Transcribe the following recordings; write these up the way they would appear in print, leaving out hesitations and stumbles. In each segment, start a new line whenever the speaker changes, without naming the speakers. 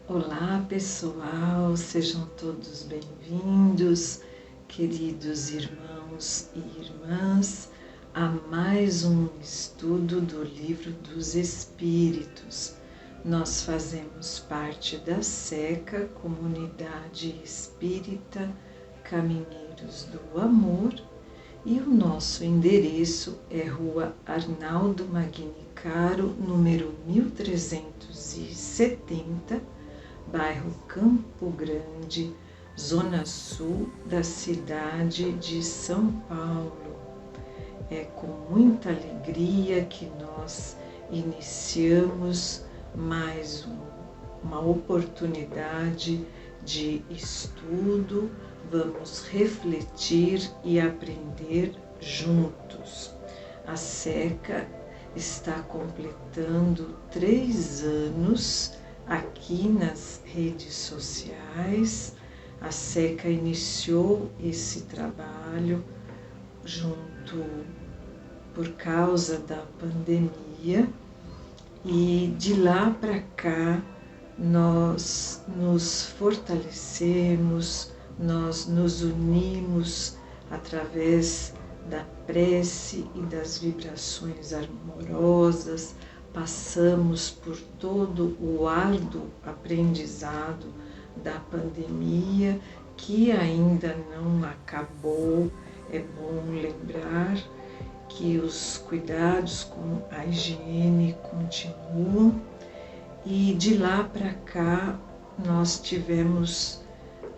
Olá pessoal, sejam todos bem-vindos, queridos irmãos e irmãs, a mais um estudo do Livro dos Espíritos. Nós fazemos parte da SECA, Comunidade Espírita Caminheiros do Amor, e o nosso endereço é Rua Arnaldo Magni Caro, número 1370, bairro Campo Grande, zona sul da cidade de São Paulo. É com muita alegria que nós iniciamos mais uma oportunidade de estudo. Vamos refletir e aprender juntos. A SECA está completando 3 anos aqui nas redes sociais. A SECA iniciou esse trabalho junto por causa da pandemia e de lá para cá nós nos fortalecemos, nós nos unimos através da prece e das vibrações amorosas. Passamos por todo o árduo aprendizado da pandemia, que ainda não acabou. É bom lembrar que os cuidados com a higiene continuam, e de lá para cá nós tivemos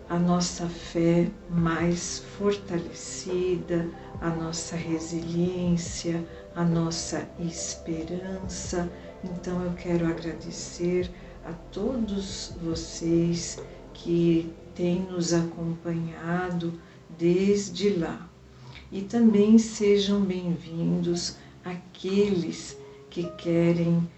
a nossa fé mais fortalecida, a nossa resiliência, a nossa esperança. Então eu quero agradecer a todos vocês que têm nos acompanhado desde lá. E também sejam bem-vindos aqueles que querem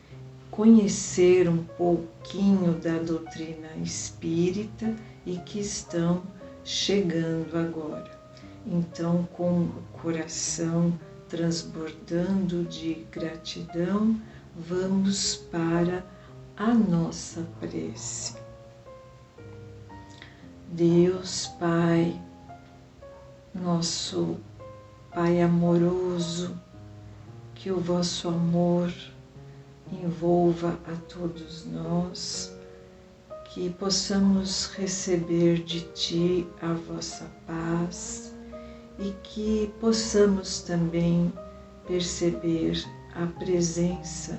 conhecer um pouquinho da doutrina espírita e que estão chegando agora. Então, com o coração transbordando de gratidão, vamos para a nossa prece. Deus Pai, nosso Pai amoroso, que o vosso amor envolva a todos nós, que possamos receber de Ti a vossa paz e que possamos também perceber a presença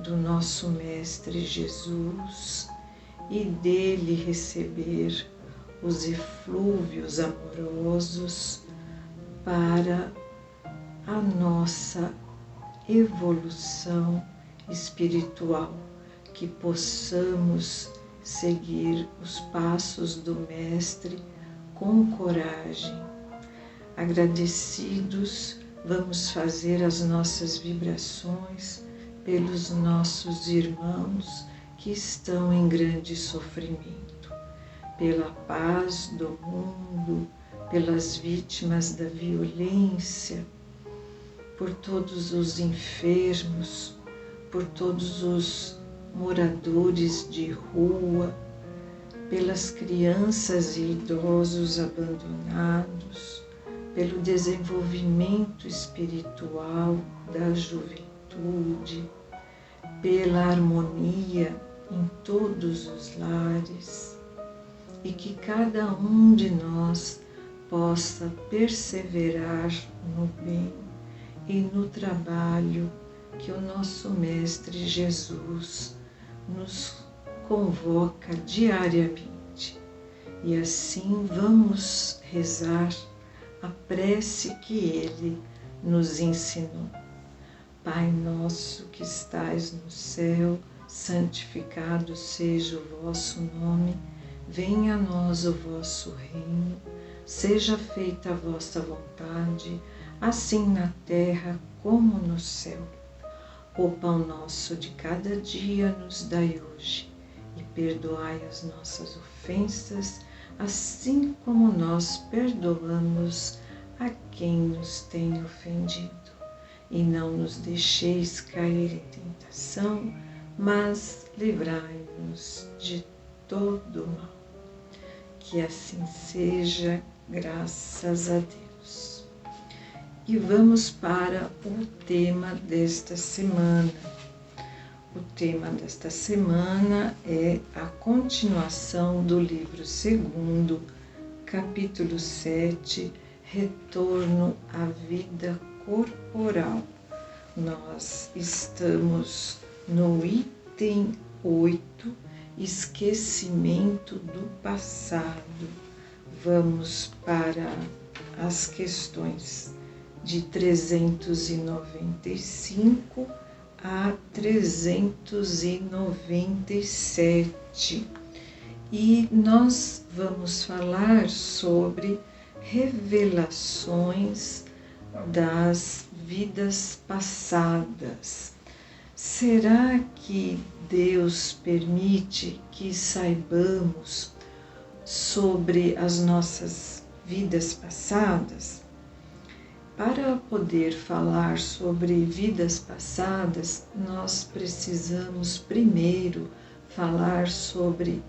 do nosso Mestre Jesus e dele receber os eflúvios amorosos para a nossa evolução espiritual, que possamos seguir os passos do Mestre com coragem. Agradecidos, vamos fazer as nossas vibrações pelos nossos irmãos que estão em grande sofrimento, pela paz do mundo, pelas vítimas da violência, por todos os enfermos, por todos os moradores de rua, pelas crianças e idosos abandonados, pelo desenvolvimento espiritual da juventude, pela harmonia em todos os lares, e que cada um de nós possa perseverar no bem e no trabalho que o nosso Mestre Jesus nos convoca diariamente. E assim vamos rezar a prece que Ele nos ensinou. Pai nosso que estais no céu, santificado seja o vosso nome, venha a nós o vosso reino, seja feita a vossa vontade, assim na terra como no céu. O pão nosso de cada dia nos dai hoje, e perdoai as nossas ofensas, assim como nós perdoamos a quem nos tem ofendido. E não nos deixeis cair em tentação, mas livrai-nos de todo mal. Que assim seja, graças a Deus. E vamos para o tema desta semana. O tema desta semana é a continuação do livro 2, capítulo 7, Retorno à vida corporal. Nós estamos no item 8, esquecimento do passado. Vamos para as questões de 395 a 397. E nós vamos falar sobre revelações das vidas passadas. Será que Deus permite que saibamos sobre as nossas vidas passadas? Para poder falar sobre vidas passadas, nós precisamos primeiro falar sobre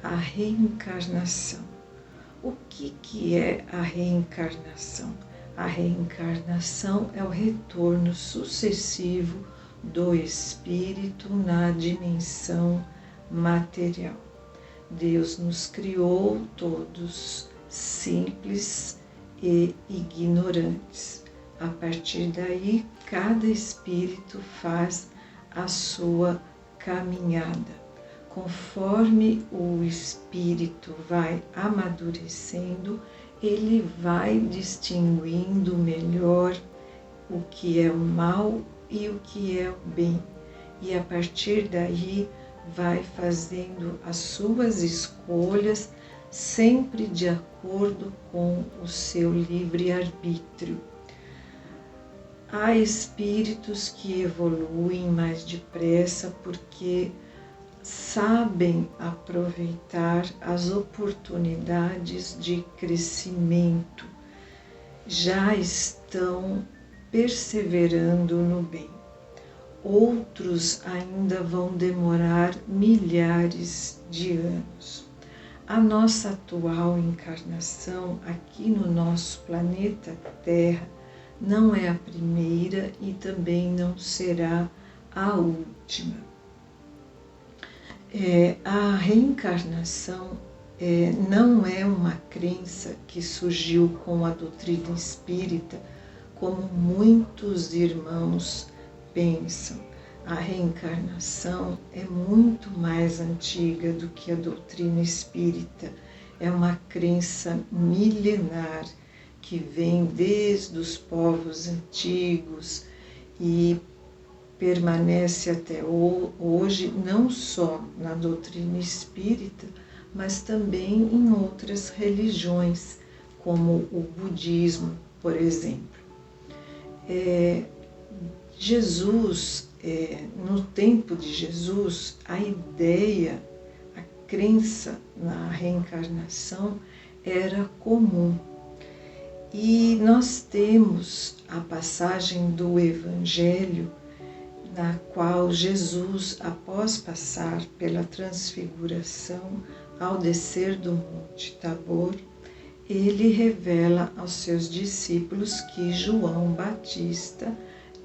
a reencarnação. O que é a reencarnação? A reencarnação é o retorno sucessivo do espírito na dimensão material. Deus nos criou todos simples e ignorantes. A partir daí, cada espírito faz a sua caminhada. Conforme o espírito vai amadurecendo, ele vai distinguindo melhor o que é o mal e o que é o bem. E a partir daí vai fazendo as suas escolhas, sempre de acordo com o seu livre-arbítrio. Há espíritos que evoluem mais depressa porque sabem aproveitar as oportunidades de crescimento, já estão perseverando no bem. Outros ainda vão demorar milhares de anos. A nossa atual encarnação aqui no nosso planeta Terra não é a primeira e também não será a última. A reencarnação não é uma crença que surgiu com a doutrina espírita, como muitos irmãos pensam. A reencarnação é muito mais antiga do que a doutrina espírita. É uma crença milenar que vem desde os povos antigos e permanece até hoje, não só na doutrina espírita, mas também em outras religiões, como o budismo, por exemplo. No tempo de Jesus, a ideia, a crença na reencarnação era comum. E nós temos a passagem do Evangelho, na qual Jesus, após passar pela transfiguração, ao descer do Monte Tabor, ele revela aos seus discípulos que João Batista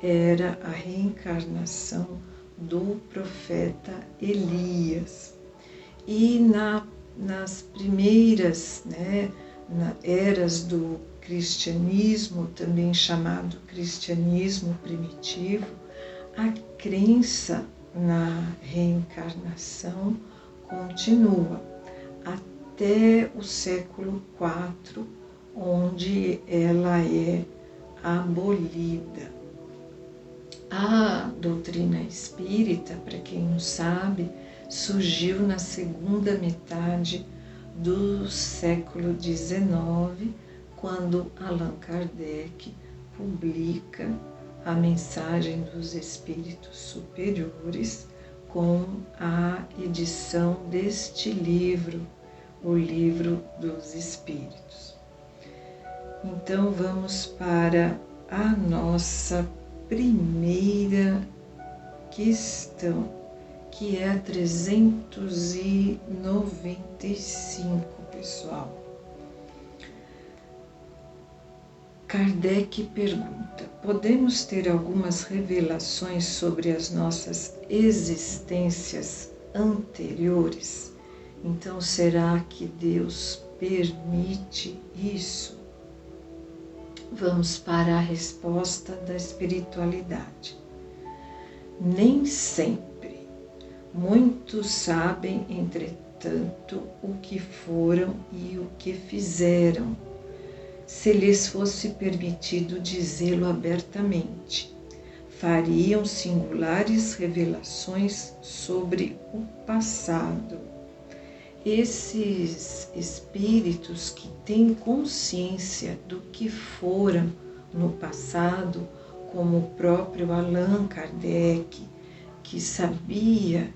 era a reencarnação do profeta Elias. E nas primeiras eras do cristianismo, também chamado cristianismo primitivo, a crença na reencarnação continua até o século IV, onde ela é abolida. A doutrina espírita, para quem não sabe, surgiu na segunda metade do século XIX, quando Allan Kardec publica a mensagem dos espíritos superiores com a edição deste livro, o Livro dos Espíritos. Então vamos para a nossa primeira questão, que é a 395, pessoal. Kardec pergunta: podemos ter algumas revelações sobre as nossas existências anteriores? Então, será que Deus permite isso? Vamos para a resposta da espiritualidade. Nem sempre. Muitos sabem, entretanto, o que foram e o que fizeram, se lhes fosse permitido dizê-lo abertamente. Fariam singulares revelações sobre o passado. Esses espíritos que têm consciência do que foram no passado, como o próprio Allan Kardec, que sabia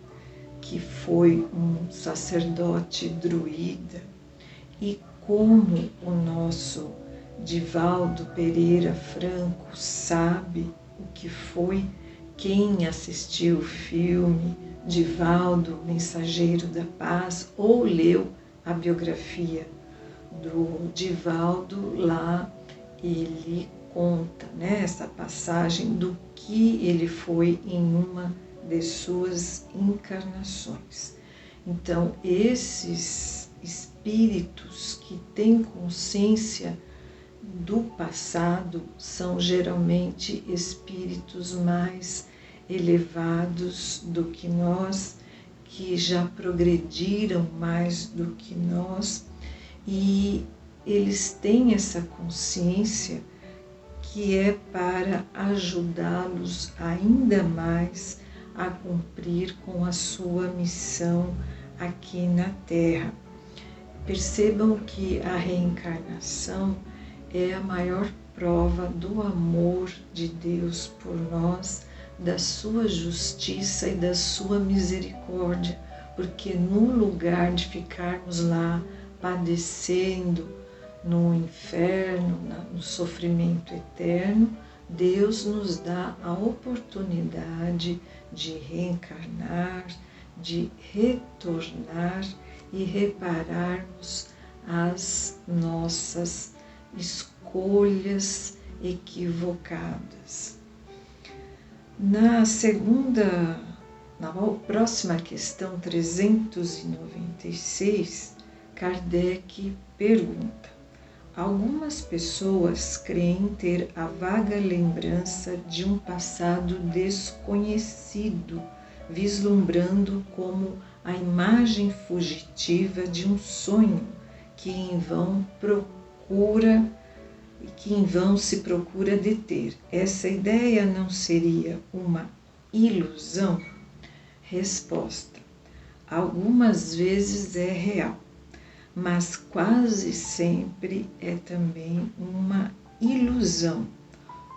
que foi um sacerdote druida, e como o nosso Divaldo Pereira Franco sabe o que foi, quem assistiu o filme Divaldo, Mensageiro da Paz, ou leu a biografia do Divaldo, lá ele conta, né, essa passagem do que ele foi em uma de suas encarnações. Então, esses espíritos que têm consciência do passado são geralmente espíritos mais elevados do que nós, que já progrediram mais do que nós, e eles têm essa consciência que é para ajudá-los ainda mais a cumprir com a sua missão aqui na Terra. Percebam que a reencarnação é a maior prova do amor de Deus por nós, da sua justiça e da sua misericórdia, porque no lugar de ficarmos lá padecendo no inferno, no sofrimento eterno, Deus nos dá a oportunidade de reencarnar, de retornar e repararmos as nossas escolhas equivocadas. Na próxima questão 396, Kardec pergunta: algumas pessoas creem ter a vaga lembrança de um passado desconhecido, vislumbrando como a imagem fugitiva de um sonho que em vão se procura deter. Essa ideia não seria uma ilusão? Resposta: algumas vezes é real, mas quase sempre é também uma ilusão,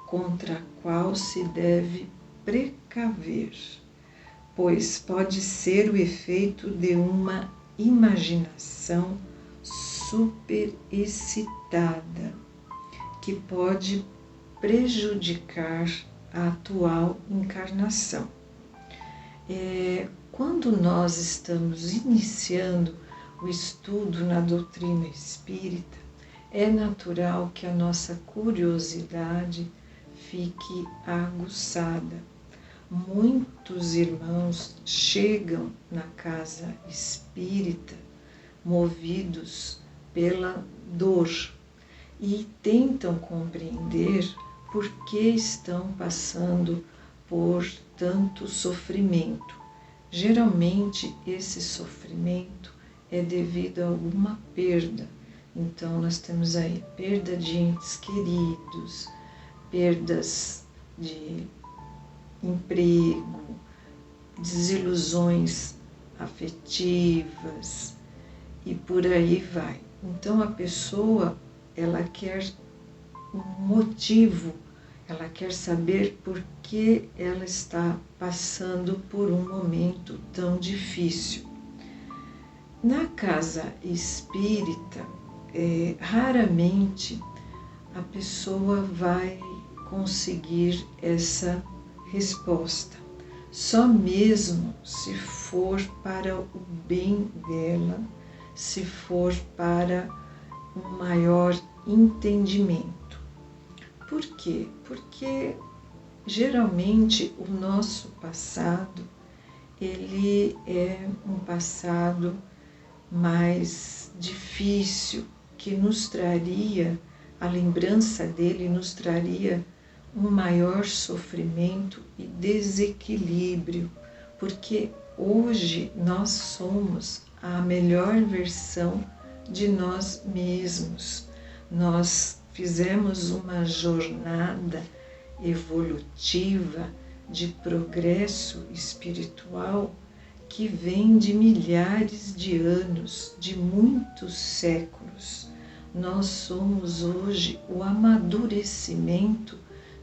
contra a qual se deve precaver, pois pode ser o efeito de uma imaginação superexcitada, que pode prejudicar a atual encarnação. Quando nós estamos iniciando o estudo na doutrina espírita, é natural que a nossa curiosidade fique aguçada. Muitos irmãos chegam na casa espírita movidos pela dor e tentam compreender por que estão passando por tanto sofrimento. Geralmente esse sofrimento é devido a alguma perda. Então nós temos aí perda de entes queridos, perdas de emprego, desilusões afetivas e por aí vai. Então a pessoa, ela quer um motivo, ela quer saber por que ela está passando por um momento tão difícil. Na casa espírita, raramente a pessoa vai conseguir essa resposta. só mesmo se for para o bem dela, se for para um maior entendimento. Por quê? Porque geralmente o nosso passado, ele é um passado mais difícil, que nos traria, a lembrança dele nos traria um maior sofrimento e desequilíbrio, porque hoje nós somos a melhor versão de nós mesmos. Nós fizemos uma jornada evolutiva de progresso espiritual que vem de milhares de anos, de muitos séculos. Nós somos hoje o amadurecimento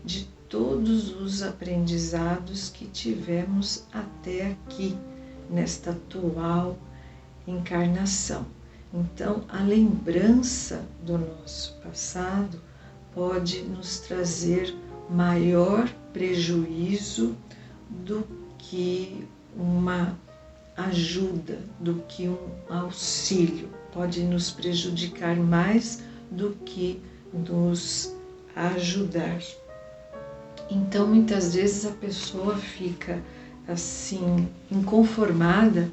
de todos os aprendizados que tivemos até aqui, nesta atual encarnação. Então, a lembrança do nosso passado pode nos trazer maior prejuízo do que uma ajuda, do que um auxílio. Pode nos prejudicar mais do que nos ajudar. Então, muitas vezes a pessoa fica assim, inconformada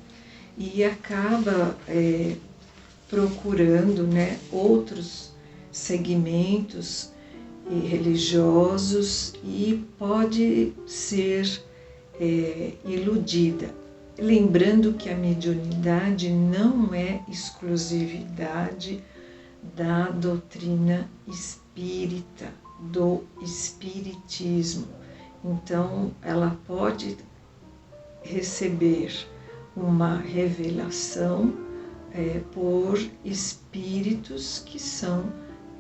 e acaba procurando, né, outros segmentos religiosos e pode ser iludida. Lembrando que a mediunidade não é exclusividade da doutrina espírita, do espiritismo. Então, ela pode receber uma revelação por espíritos que são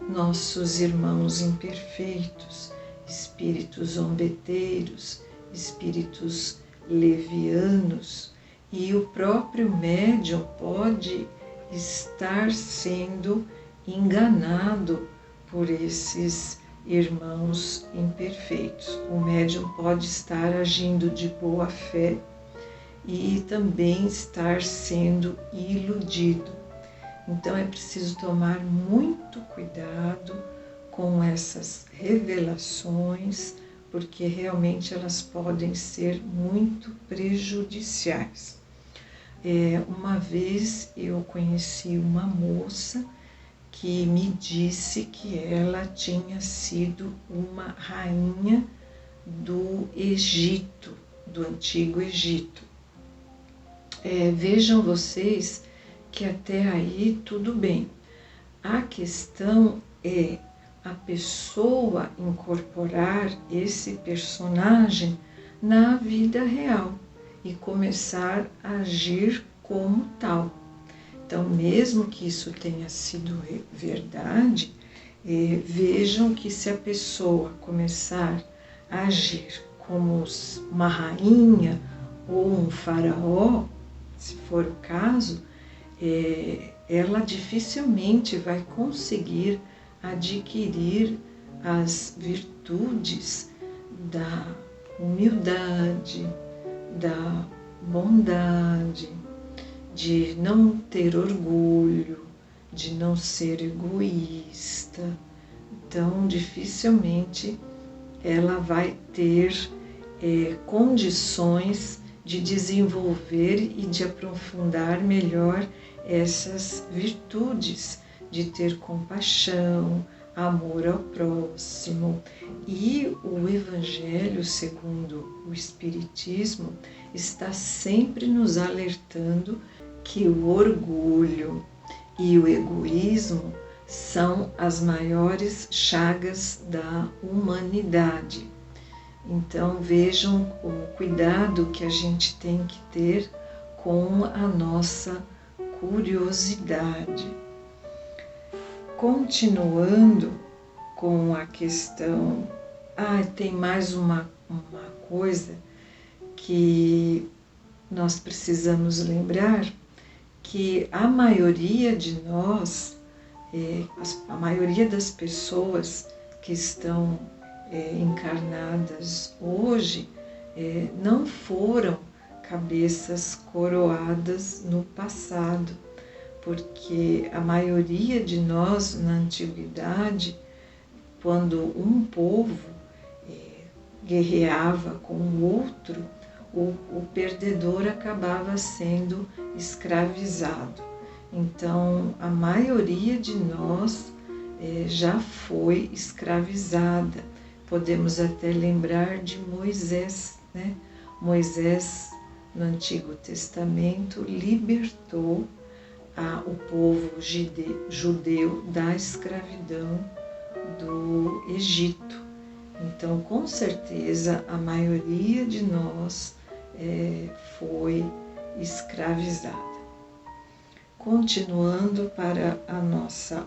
nossos irmãos imperfeitos, espíritos zombeteiros, espíritos levianos, e o próprio médium pode estar sendo enganado por esses irmãos imperfeitos. O médium pode estar agindo de boa fé e também estar sendo iludido. Então é preciso tomar muito cuidado com essas revelações, porque realmente elas podem ser muito prejudiciais. Uma vez eu conheci uma moça que me disse que ela tinha sido uma rainha do Egito, do Antigo Egito. Vejam vocês que até aí tudo bem. A questão é a pessoa incorporar esse personagem na vida real e começar a agir como tal. Então, mesmo que isso tenha sido verdade, vejam que se a pessoa começar a agir como uma rainha ou um faraó, se for o caso, ela dificilmente vai conseguir adquirir as virtudes da humildade, da bondade, de não ter orgulho, de não ser egoísta. Então, dificilmente ela vai ter condições de desenvolver e de aprofundar melhor essas virtudes, de ter compaixão, amor ao próximo. E o Evangelho, segundo o Espiritismo, está sempre nos alertando que o orgulho e o egoísmo são as maiores chagas da humanidade. Então vejam o cuidado que a gente tem que ter com a nossa curiosidade. Continuando com a questão, tem mais uma coisa que nós precisamos lembrar, que a maioria de nós, a maioria das pessoas que estão encarnadas hoje, não foram cabeças coroadas no passado, porque a maioria de nós na antiguidade, quando um povo guerreava com o outro, o perdedor acabava sendo escravizado. Então, a maioria de nós já foi escravizada. Podemos até lembrar de Moisés, né? Moisés, no Antigo Testamento, libertou o povo judeu da escravidão do Egito. Então, com certeza, a maioria de nós foi escravizada. Continuando para a nossa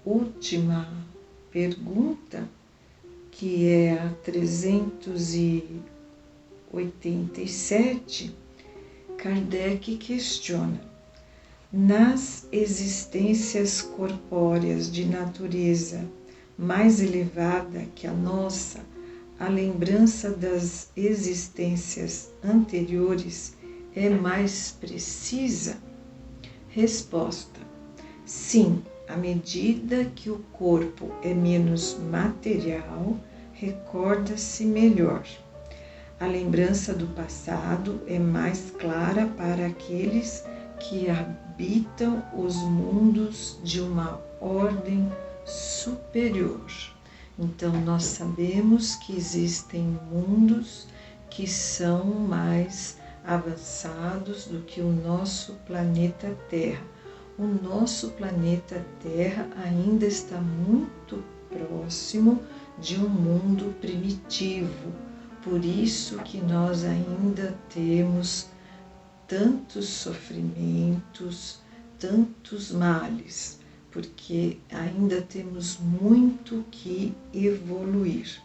última pergunta, que é a 387, Kardec questiona: nas existências corpóreas de natureza mais elevada que a nossa, a lembrança das existências anteriores é mais precisa? Resposta: sim, à medida que o corpo é menos material, recorda-se melhor. A lembrança do passado é mais clara para aqueles que habitam os mundos de uma ordem superior. Então, nós sabemos que existem mundos que são mais avançados do que o nosso planeta Terra. O nosso planeta Terra ainda está muito próximo de um mundo primitivo. Por isso que nós ainda temos tantos sofrimentos, tantos males, porque ainda temos muito que evoluir.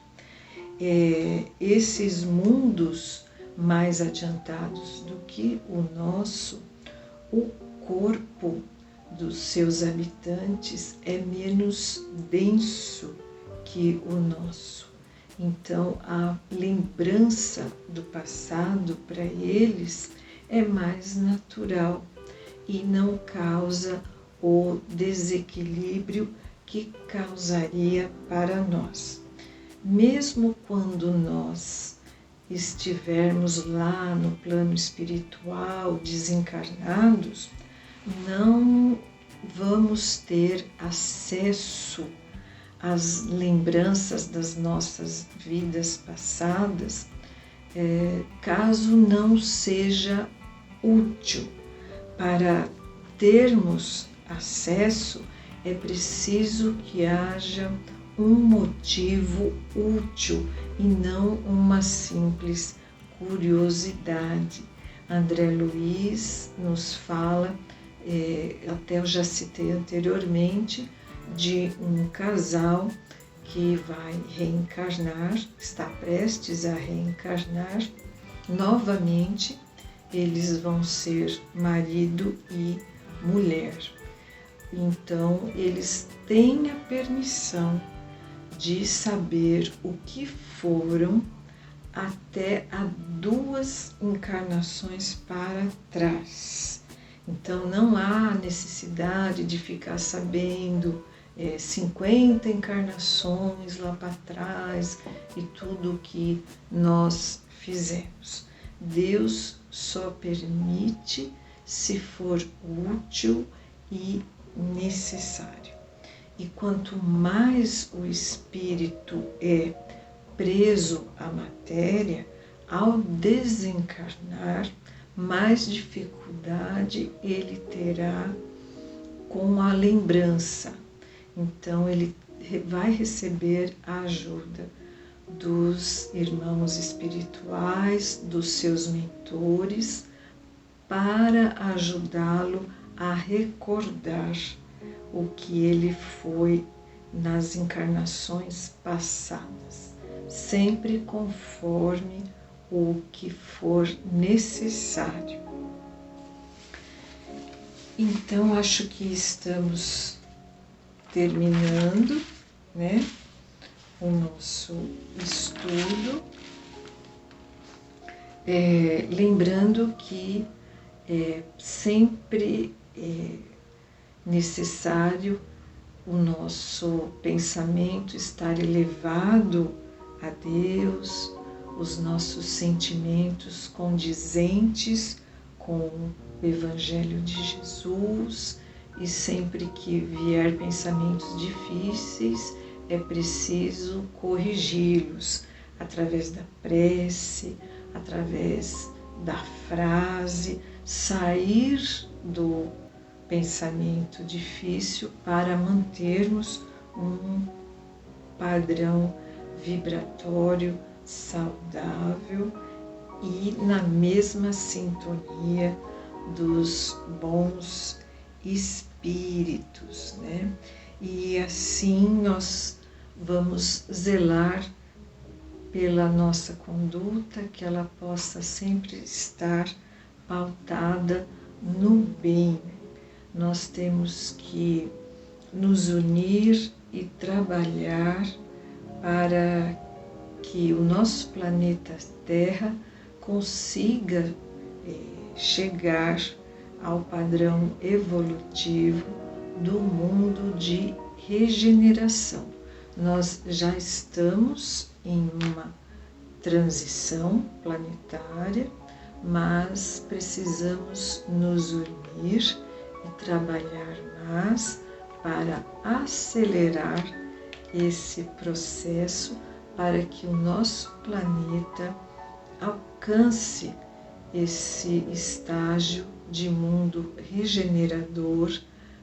Esses mundos mais adiantados do que o nosso, o corpo dos seus habitantes é menos denso que o nosso. Então, a lembrança do passado para eles é mais natural e não causa o desequilíbrio que causaria para nós. Mesmo quando nós estivermos lá no plano espiritual, desencarnados, não vamos ter acesso às lembranças das nossas vidas passadas, caso não seja útil. Para termos acesso, é preciso que haja um motivo útil e não uma simples curiosidade. André Luiz nos fala, até eu já citei anteriormente, de um casal que vai reencarnar, está prestes a reencarnar novamente. Eles vão ser marido e mulher. Então, eles têm a permissão de saber o que foram até há 2 encarnações para trás. Então, não há necessidade de ficar sabendo 50 encarnações lá para trás e tudo o que nós fizemos. Deus só permite se for útil e necessário. E quanto mais o espírito é preso à matéria, ao desencarnar, mais dificuldade ele terá com a lembrança. Então, ele vai receber a ajuda dos irmãos espirituais, dos seus mentores, para ajudá-lo a recordar o que ele foi nas encarnações passadas, sempre conforme o que for necessário. Então, acho que estamos terminando, né, o nosso estudo. lembrando que é sempre necessário o nosso pensamento estar elevado a Deus, os nossos sentimentos condizentes com o Evangelho de Jesus, e sempre que vier pensamentos difíceis, é preciso corrigi-los através da prece, através da frase, sair do pensamento difícil para mantermos um padrão vibratório saudável e na mesma sintonia dos bons espíritos, né? E assim nós vamos zelar pela nossa conduta, que ela possa sempre estar pautada no bem. Nós temos que nos unir e trabalhar para que o nosso planeta Terra consiga chegar ao padrão evolutivo do mundo de regeneração. Nós já estamos em uma transição planetária, mas precisamos nos unir e trabalhar mais para acelerar esse processo para que o nosso planeta alcance esse estágio de mundo regenerador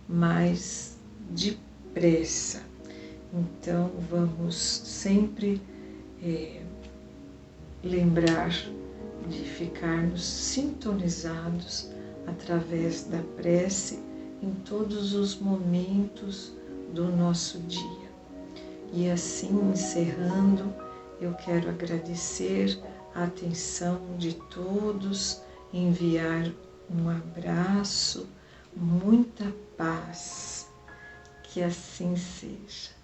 mais depressa. Então vamos sempre lembrar de ficarmos sintonizados através da prece em todos os momentos do nosso dia. E assim, encerrando, eu quero agradecer a atenção de todos, enviar um abraço, muita paz, que assim seja.